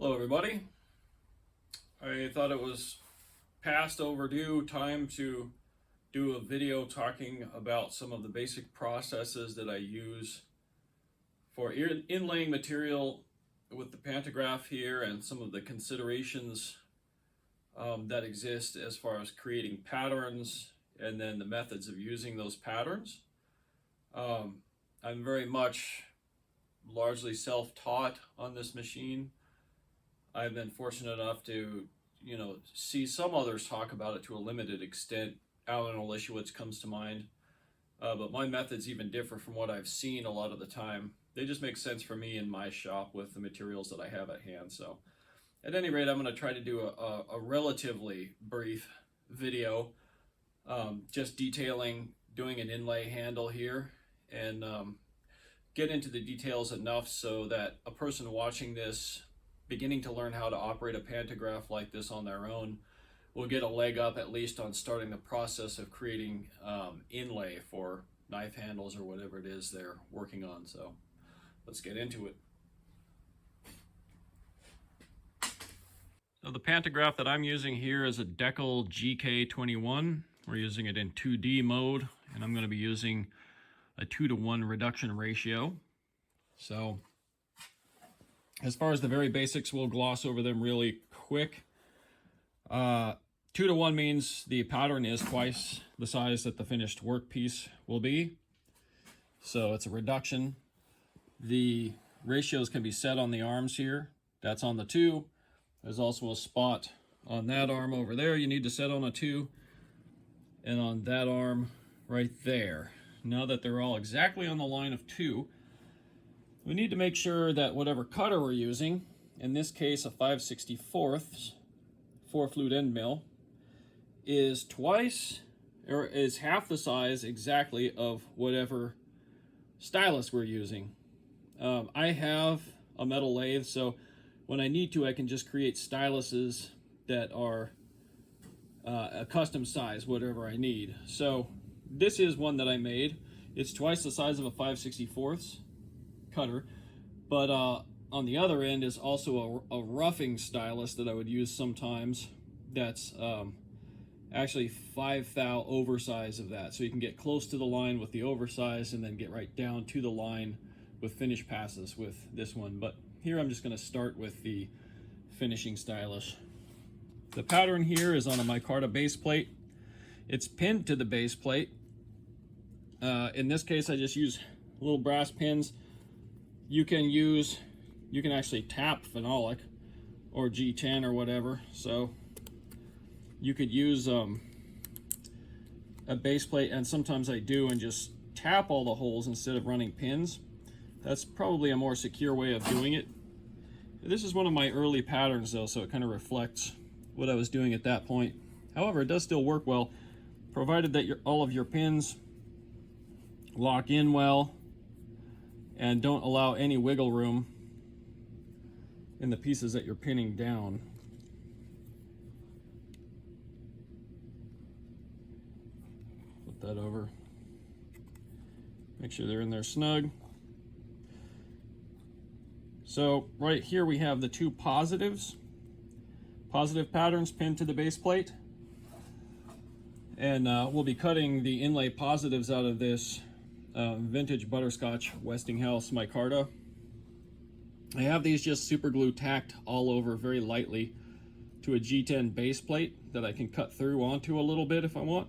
Hello everybody. I thought it was past overdue time to do a video talking about some of the basic processes that I use for inlaying material with the Pantograph here, and some of the considerations that exist as far as creating patterns and then the methods of using those patterns. I'm very much largely self-taught on this machine. I've been fortunate enough to, see some others talk about it to a limited extent. Alan Olishewicz comes to mind, but my methods even differ from what I've seen a lot of the time. They just make sense for me in my shop with the materials that I have at hand. So at any rate, I'm going to try to do a relatively brief video, just detailing doing an inlay handle here, and get into the details enough so that a person watching this, beginning to learn how to operate a pantograph like this on their own, will get a leg up at least on starting the process of creating inlay for knife handles or whatever it is they're working on. So let's get into it. So the pantograph that I'm using here is a Deckel GK21. We're using it in 2D mode, and I'm going to be using a 2-to-1 reduction ratio. So as far as the very basics, we'll gloss over them really quick. 2-to-1 means the pattern is twice the size that the finished workpiece will be. So it's a reduction. The ratios can be set on the arms here. That's on the 2. There's also a spot on that arm over there you need to set on a 2, and on that arm right there. Now that they're all exactly on the line of 2, we need to make sure that whatever cutter we're using, in this case a 5/64 4-flute end mill, is twice or is half the size exactly of whatever stylus we're using. I have a metal lathe, so when I need to, I can just create styluses that are a custom size, whatever I need. So this is one that I made. It's twice the size of a 5/64 cutter, but on the other end is also a roughing stylus that I would use sometimes. That's actually 5 thou oversize of that, so you can get close to the line with the oversize and then get right down to the line with finish passes with this one. But here I'm just going to start with the finishing stylus. The pattern here is on a micarta base plate. It's pinned to the base plate. In this case, I just use little brass pins. You can actually tap phenolic or G10 or whatever. So you could use a base plate, and sometimes I do, and just tap all the holes instead of running pins. That's probably a more secure way of doing it. This is one of my early patterns though, so it kind of reflects what I was doing at that point. However, it does still work well, provided that all of your pins lock in well and don't allow any wiggle room in the pieces that you're pinning down. Flip that over. Make sure they're in there snug. So right here we have the 2 positive patterns pinned to the base plate, and we'll be cutting the inlay positives out of this vintage butterscotch Westinghouse micarta. I have these just super glue tacked all over very lightly to a G10 base plate that I can cut through onto a little bit if I want,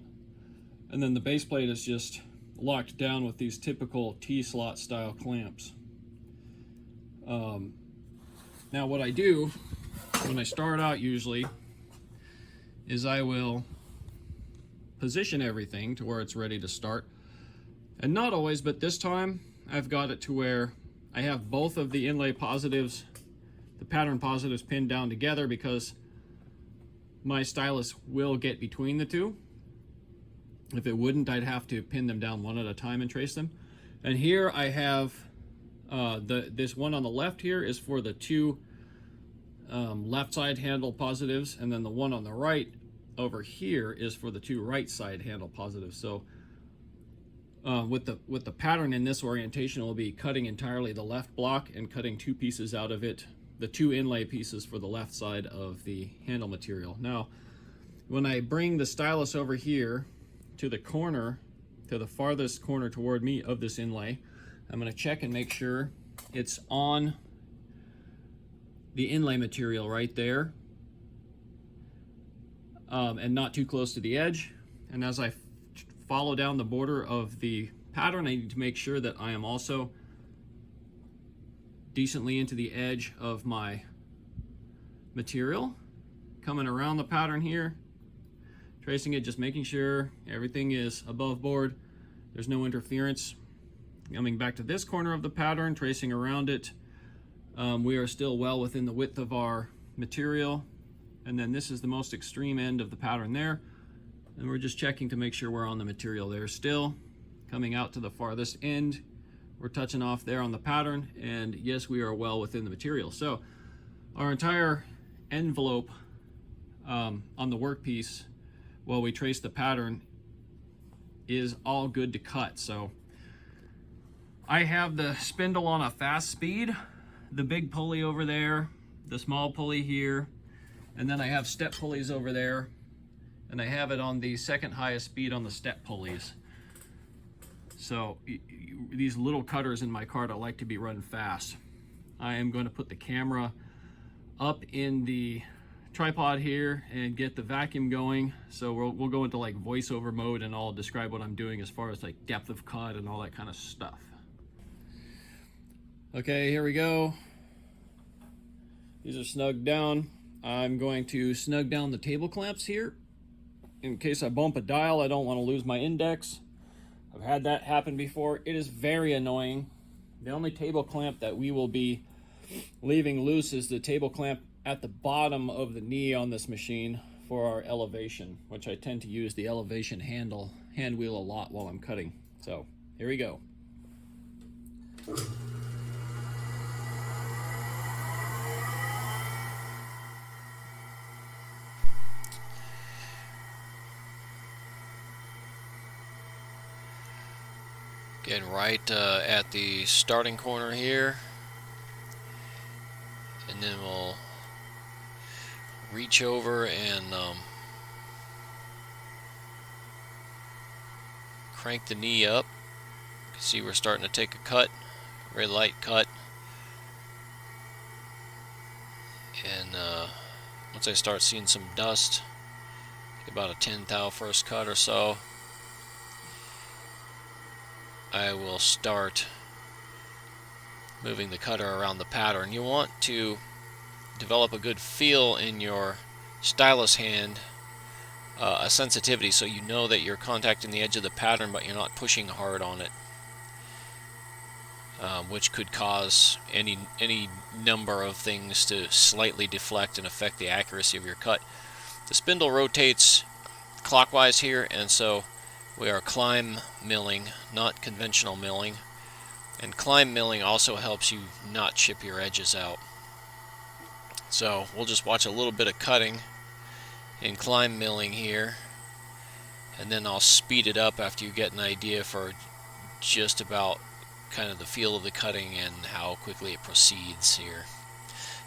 and then the base plate is just locked down with these typical T-slot style clamps. Now what I do when I start out usually is I will position everything to where it's ready to start. And not always, but this time I've got it to where I have both of the inlay positives, the pattern positives, pinned down together, because my stylus will get between the 2. If it wouldn't, I'd have to pin them down one at a time and trace them. And here I have this one on the left here is for the 2 left side handle positives, and then the one on the right over here is for the 2 right side handle positives. So with the pattern in this orientation, we'll be cutting entirely the left block and cutting 2 pieces out of it the two inlay pieces for the left side of the handle material. Now, when I bring the stylus over here to the corner, to the farthest corner toward me of this inlay, I'm going to check and make sure it's on the inlay material right there, and not too close to the edge. And as I follow down the border of the pattern, I need to make sure that I am also decently into the edge of my material. Coming around the pattern here, tracing it, just making sure everything is above board, there's no interference. Coming back to this corner of the pattern, tracing around it, we are still well within the width of our material. And then this is the most extreme end of the pattern there. And we're just checking to make sure we're on the material there still. Coming out to the farthest end, we're touching off there on the pattern, and yes, we are well within the material. So our entire envelope on the workpiece, while we trace the pattern, is all good to cut. So I have the spindle on a fast speed, the big pulley over there, the small pulley here, and then I have step pulleys over there, and I have it on the second highest speed on the step pulleys. So these little cutters in my cart, I like to be run fast. I am going to put the camera up in the tripod here and get the vacuum going. So we'll go into like voiceover mode, and I'll describe what I'm doing as far as like depth of cut and all that kind of stuff. Okay, here we go. These are snugged down. I'm going to snug down the table clamps here. In case I bump a dial, I don't want to lose my index. I've had that happen before. It is very annoying. The only table clamp that we will be leaving loose is the table clamp at the bottom of the knee on this machine for our elevation, which I tend to use the elevation hand wheel a lot while I'm cutting. So here we go. Getting right at the starting corner here, and then we'll reach over and crank the knee up. You can see we're starting to take a cut, a very light cut, and once I start seeing some dust, about a 10 thou first cut or so, I will start moving the cutter around the pattern. You want to develop a good feel in your stylus hand, a sensitivity, so you know that you're contacting the edge of the pattern but you're not pushing hard on it, which could cause any number of things to slightly deflect and affect the accuracy of your cut. The spindle rotates clockwise here, and so we are climb milling, not conventional milling. And climb milling also helps you not chip your edges out. So we'll just watch a little bit of cutting in climb milling here, and then I'll speed it up after you get an idea for just about kind of the feel of the cutting and how quickly it proceeds here.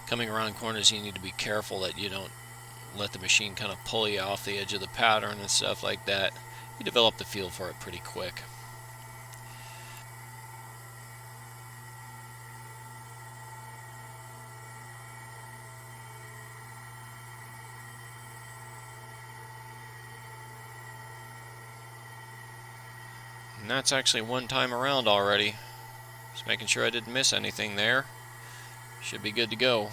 Coming around corners, you need to be careful that you don't let the machine kind of pull you off the edge of the pattern and stuff like that. You develop the feel for it pretty quick. And that's actually one time around already. Just making sure I didn't miss anything there. Should be good to go.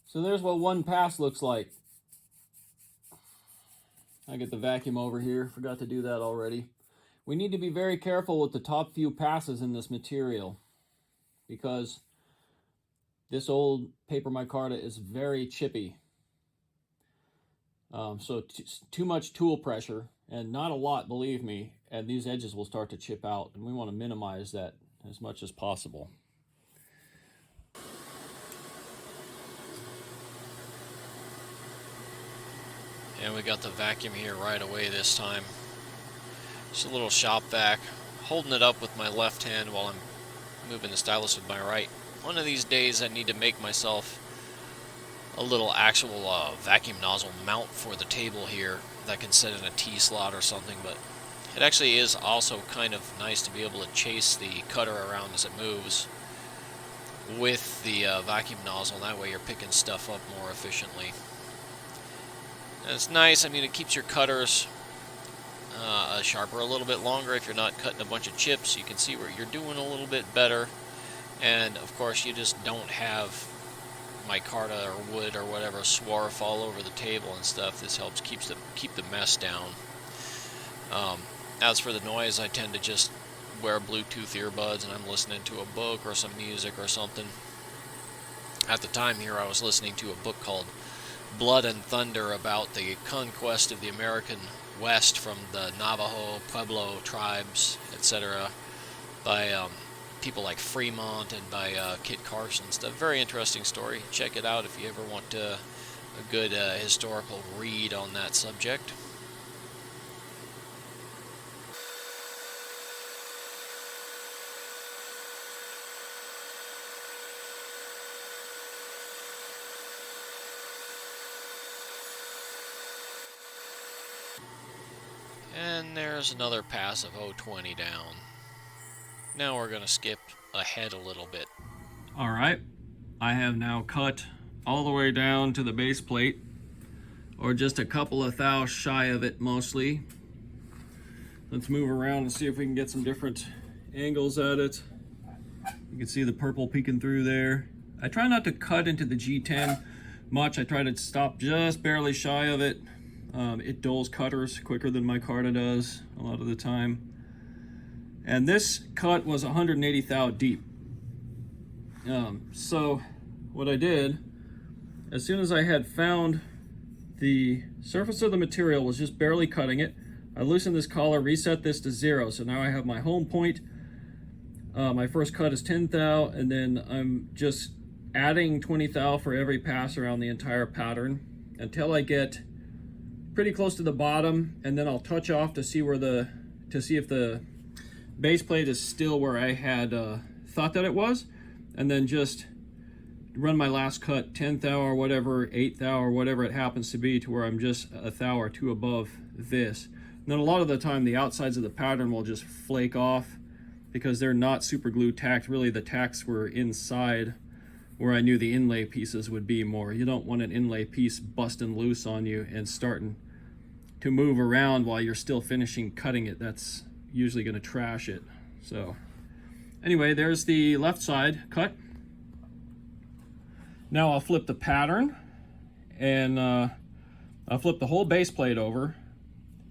So there's what one pass looks like. I get the vacuum over here. Forgot to do that already. We need to be very careful with the top few passes in this material, because this old paper micarta is very chippy. So too much tool pressure, and not a lot, believe me, and these edges will start to chip out, and we want to minimize that as much as possible. And we got the vacuum here right away this time. Just a little shop vac, holding it up with my left hand while I'm moving the stylus with my right. One of these days I need to make myself a little actual vacuum nozzle mount for the table here that can sit in a T-slot or something, but it actually is also kind of nice to be able to chase the cutter around as it moves with the vacuum nozzle. That way you're picking stuff up more efficiently. And it's nice, I mean, it keeps your cutters sharper a little bit longer if you're not cutting a bunch of chips. You can see where you're doing a little bit better. And of course you just don't have micarta or wood or whatever swarf all over the table and stuff. This helps keep the mess down. As for the noise, I tend to just wear Bluetooth earbuds and I'm listening to a book or some music or something. At the time here I was listening to a book called Blood and Thunder about the conquest of the American West from the Navajo, Pueblo tribes, etc. by people like Fremont and by Kit Carson. It's a very interesting story. Check it out if you ever want a good historical read on that subject. And there's another pass of 020 down. Now we're going to skip ahead a little bit. Alright, I have now cut all the way down to the base plate, or just a couple of thou shy of it mostly. Let's move around and see if we can get some different angles at it. You can see the purple peeking through there. I try not to cut into the G10 much. I try to stop just barely shy of it. It dulls cutters quicker than micarta does a lot of the time. And this cut was 180 thou deep. So what I did, as soon as I had found the surface of the material was just barely cutting it, I loosened this collar, reset this to 0. So now I have my home point. My first cut is 10 thou, and then I'm just adding 20 thou for every pass around the entire pattern until I get pretty close to the bottom, and then I'll touch off to see if the base plate is still where I had thought that it was, and then just run my last cut 10 thou or whatever, 8 thou or whatever it happens to be, to where I'm just a thou or two above this. And then a lot of the time the outsides of the pattern will just flake off because they're not super glue tacked. Really the tacks were inside where I knew the inlay pieces would be more. You don't want an inlay piece busting loose on you and starting to move around while you're still finishing cutting it. That's usually going to trash it. So anyway, there's the left side cut. Now I'll flip the pattern, and I'll flip the whole base plate over,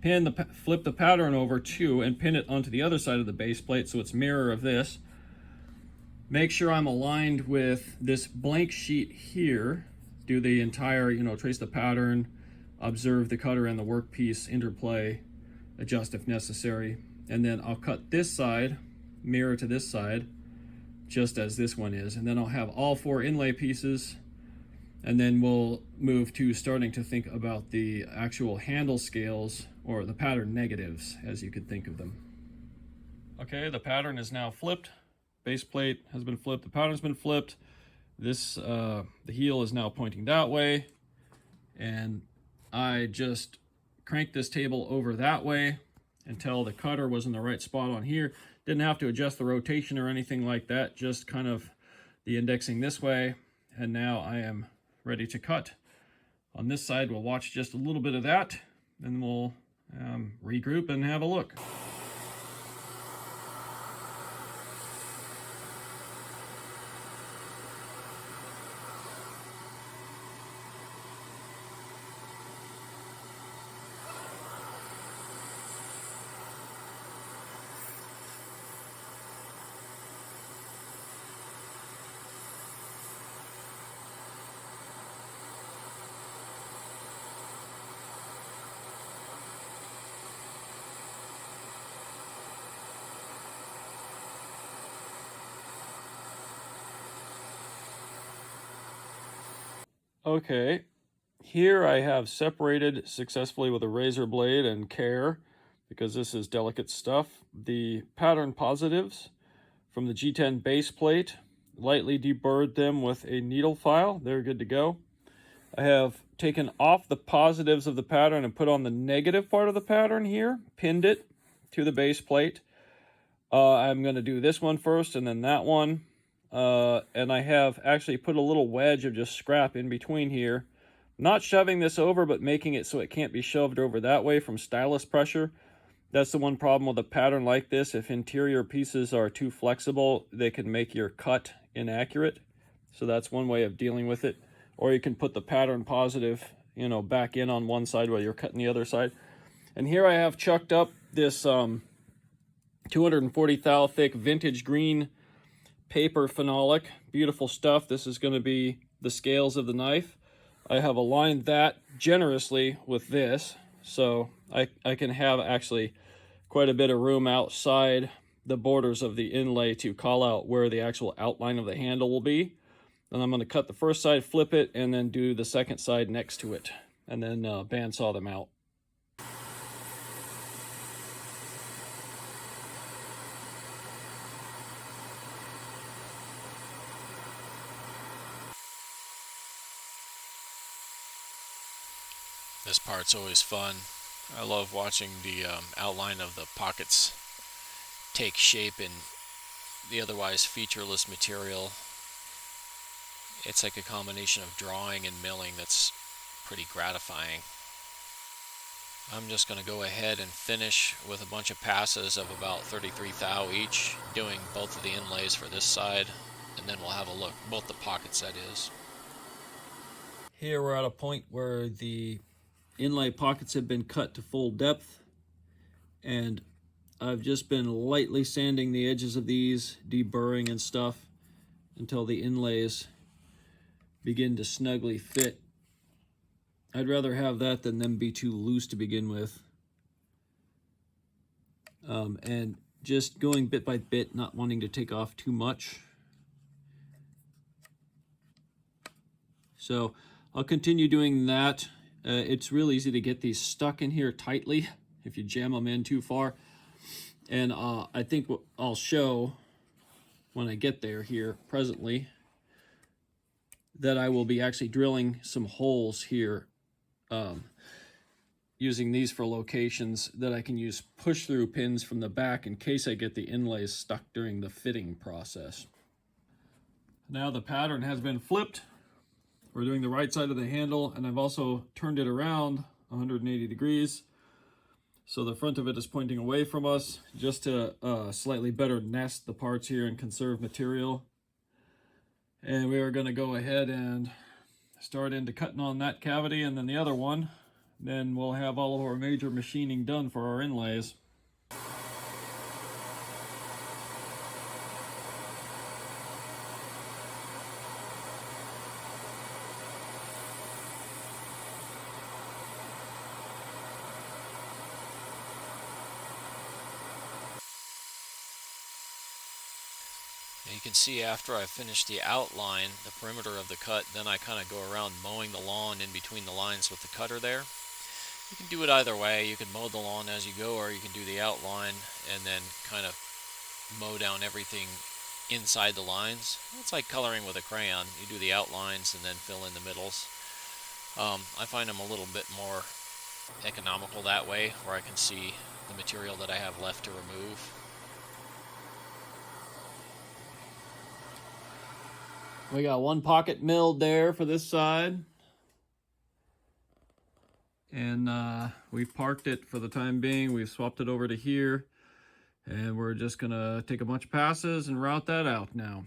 flip the pattern over too, and pin it onto the other side of the base plate so it's mirror of this. Make sure I'm aligned with this blank sheet here. Do the entire, trace the pattern, observe the cutter and the workpiece interplay, adjust if necessary, and then I'll cut this side, mirror to this side, just as this one is, and then I'll have all 4 inlay pieces, and then we'll move to starting to think about the actual handle scales, or the pattern negatives, as you could think of them. Okay, the pattern is now flipped. Base plate has been flipped, the pattern's been flipped. This, the heel is now pointing that way, and I just cranked this table over that way until the cutter was in the right spot on here. Didn't have to adjust the rotation or anything like that, just kind of the indexing this way, and now I am ready to cut. On this side, we'll watch just a little bit of that, then we'll regroup and have a look. Okay, Here I have separated successfully with a razor blade and care, because this is delicate stuff, the pattern positives from the G10 base plate, lightly deburred them with a needle file. They're good to go. I have taken off the positives of the pattern and put on the negative part of the pattern here, pinned it to the base plate. I'm going to do this one first and then that one. And I have actually put a little wedge of just scrap in between here. Not shoving this over, but making it so it can't be shoved over that way from stylus pressure. That's the one problem with a pattern like this. If interior pieces are too flexible, they can make your cut inaccurate. So that's one way of dealing with it. Or you can put the pattern positive, back in on one side while you're cutting the other side. And here I have chucked up this 240 thou thick vintage green paper phenolic. Beautiful stuff. This is going to be the scales of the knife. I have aligned that generously with this, so I can have actually quite a bit of room outside the borders of the inlay to call out where the actual outline of the handle will be. Then I'm going to cut the first side, flip it, and then do the second side next to it, and then bandsaw them out. This part's always fun. I love watching the outline of the pockets take shape in the otherwise featureless material. It's like a combination of drawing and milling that's pretty gratifying. I'm just going to go ahead and finish with a bunch of passes of about 33 thou each, doing both of the inlays for this side, and then we'll have a look, both the pockets that is. Here we're at a point where the inlay pockets have been cut to full depth, and I've just been lightly sanding the edges of these, deburring and stuff, until the inlays begin to snugly fit. I'd rather have that than them be too loose to begin with. And just going bit by bit, not wanting to take off too much. So I'll continue doing that. It's real easy to get these stuck in here tightly if you jam them in too far. And I think what I'll show when I get there here presently, that I will be actually drilling some holes here, using these for locations that I can use push-through pins from the back in case I get the inlays stuck during the fitting process. Now the pattern has been flipped. We're doing the right side of the handle, and I've also turned it around 180 degrees. So the front of it is pointing away from us, just to slightly better nest the parts here and conserve material. And we are going to go ahead and start into cutting on that cavity and then the other one. Then we'll have all of our major machining done for our inlays. You can see after I finish the outline, the perimeter of the cut, then I kind of go around mowing the lawn in between the lines with the cutter there. You can do it either way. You can mow the lawn as you go, or you can do the outline and then kind of mow down everything inside the lines. It's like coloring with a crayon. You do the outlines and then fill in the middles. I find them a little bit more economical that way, where I can see the material that I have left to remove. We got one pocket milled there for this side. And we've parked it for the time being. We've swapped it over to here. And we're just going to take a bunch of passes and route that out now.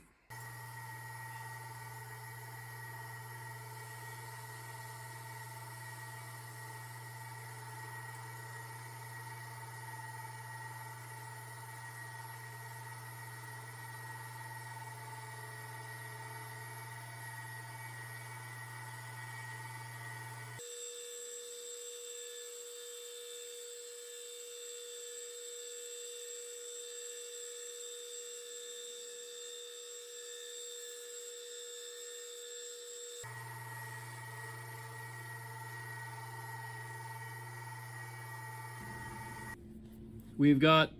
We've got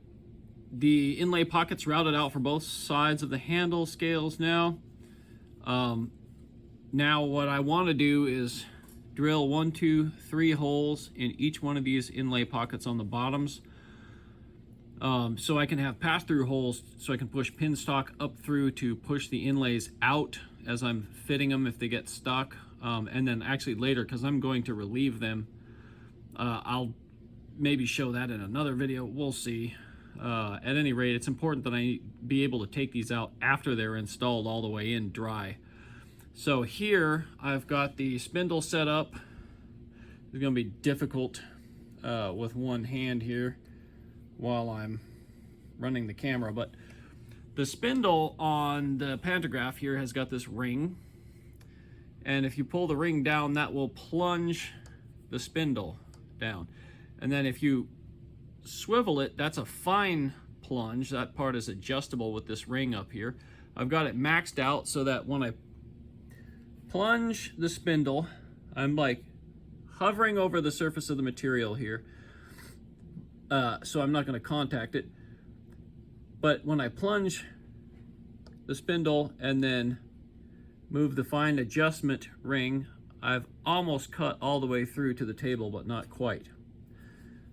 the inlay pockets routed out for both sides of the handle scales now. Now what I want to do is drill 1, 2, 3 holes in each one of these inlay pockets on the bottoms, so I can have pass-through holes, so I can push pin stock up through to push the inlays out as I'm fitting them if they get stuck. And then actually later, because I'm going to relieve them, I'll maybe show that in another video, we'll see. At any rate, it's important that I be able to take these out after they're installed all the way in dry. So here I've got the spindle set up. It's going to be difficult with one hand here while I'm running the camera, but the spindle on the Pantograph here has got this ring, and if you pull the ring down, that will plunge the spindle down. And then if you swivel it, that's a fine plunge. That part is adjustable with this ring up here. I've got it maxed out so that when I plunge the spindle, I'm like hovering over the surface of the material here, so I'm not going to contact it. But when I plunge the spindle and then move the fine adjustment ring, I've almost cut all the way through to the table, but not quite.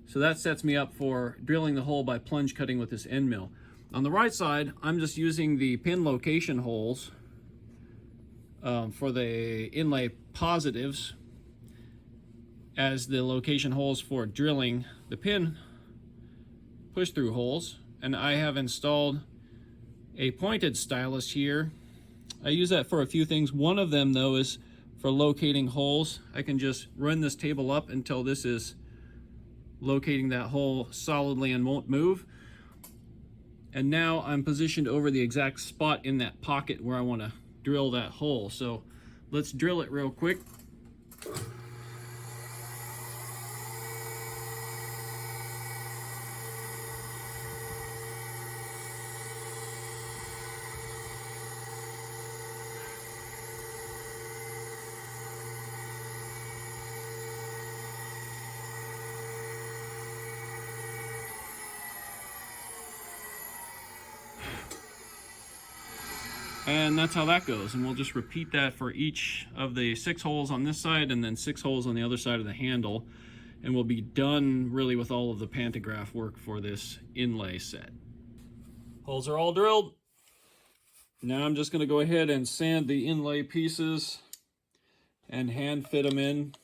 So that sets me up for drilling the hole by plunge cutting with this end mill. On the right side, I'm just using the pin location holes for the inlay positives as the location holes for drilling the pin push-through holes. And I have installed a pointed stylus here. I use that for a few things. One of them, though, is for locating holes. I can just run this table up until this is locating that hole solidly and won't move. And now I'm positioned over the exact spot in that pocket where I want to drill that hole. So let's drill it real quick. And that's how that goes, and we'll just repeat that for each of the 6 holes on this side and then 6 holes on the other side of the handle, and we'll be done really with all of the Pantograph work for this inlay set. Holes are all drilled. Now I'm just going to go ahead and sand the inlay pieces and hand fit them in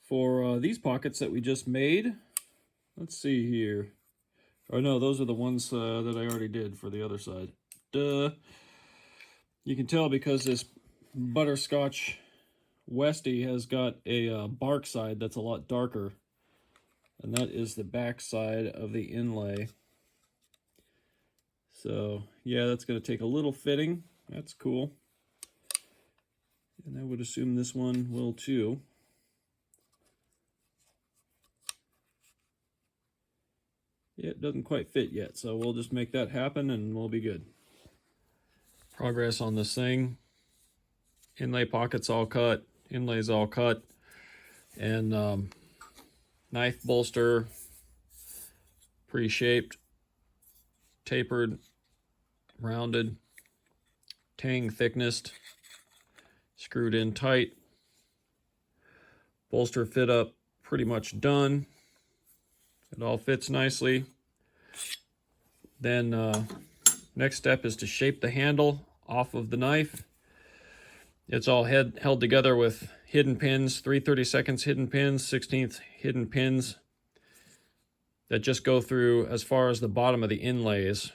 for these pockets that we just made. Let's see here. Oh no, those are the ones that I already did for the other side. You can tell because this butterscotch Westie has got a bark side that's a lot darker, and that is the back side of the inlay. So yeah, that's going to take a little fitting. That's cool, and I would assume this one will too. Yeah, it doesn't quite fit yet, so we'll just make that happen and we'll be good. Progress on this thing. Inlay pockets all cut, inlays all cut, and knife bolster pre-shaped, tapered, rounded, tang thicknessed, screwed in tight. Bolster fit up pretty much done. It all fits nicely. Then next step is to shape the handle off of the knife. It's all held together with hidden pins, 3/32 hidden pins, 1/16 hidden pins that just go through as far as the bottom of the inlays.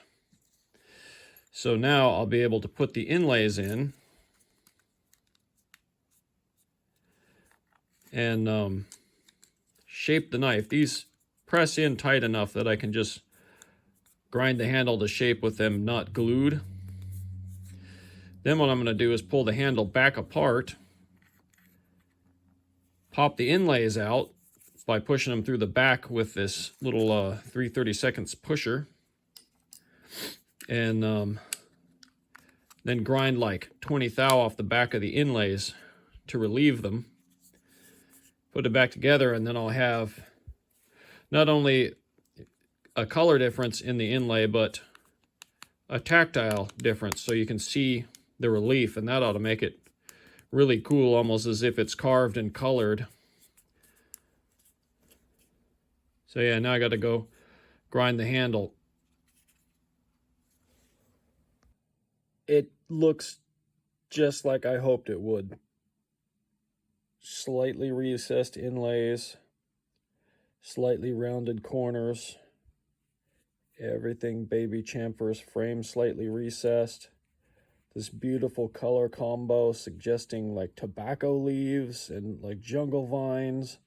So now I'll be able to put the inlays in and shape the knife. These press in tight enough that I can just grind the handle to shape with them not glued. Then what I'm going to do is pull the handle back apart, pop the inlays out by pushing them through the back with this little 3/32 pusher, and then grind like 20 thou off the back of the inlays to relieve them. Put it back together, and then I'll have not only a color difference in the inlay, but a tactile difference, so you can see the relief, and that ought to make it really cool, almost as if it's carved and colored. So yeah, now I got to go grind the handle. It looks just like I hoped it would. Slightly recessed inlays, slightly rounded corners, everything baby chamfers, frame slightly recessed. This beautiful color combo suggesting like tobacco leaves and like jungle vines.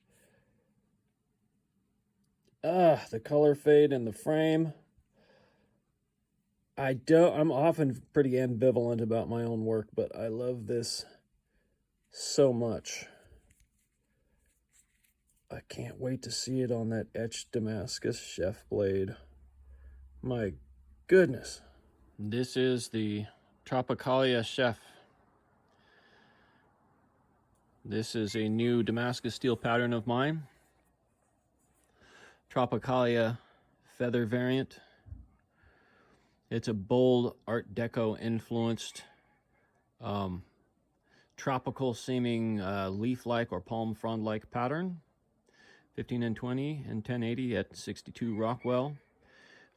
The color fade in the frame. I'm often pretty ambivalent about my own work, but I love this so much. I can't wait to see it on that etched Damascus chef blade. My goodness. This is the Tropicalia Chef. This is a new Damascus steel pattern of mine. Tropicalia feather variant. It's a bold Art Deco influenced, tropical seeming leaf-like or palm frond-like pattern. 15 and 20 and 1080 at 62 Rockwell.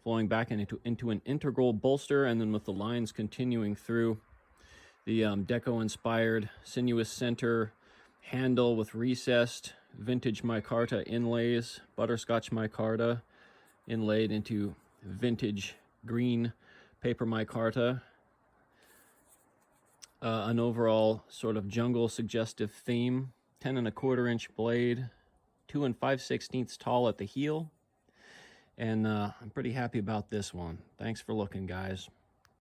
Flowing back into an integral bolster, and then with the lines continuing through the Deco-inspired sinuous center handle with recessed vintage micarta inlays, butterscotch micarta inlaid into vintage green paper micarta. An overall sort of jungle suggestive theme. 10 1/4 inch blade, 2 5/16 tall at the heel. And I'm pretty happy about this one. Thanks for looking, guys.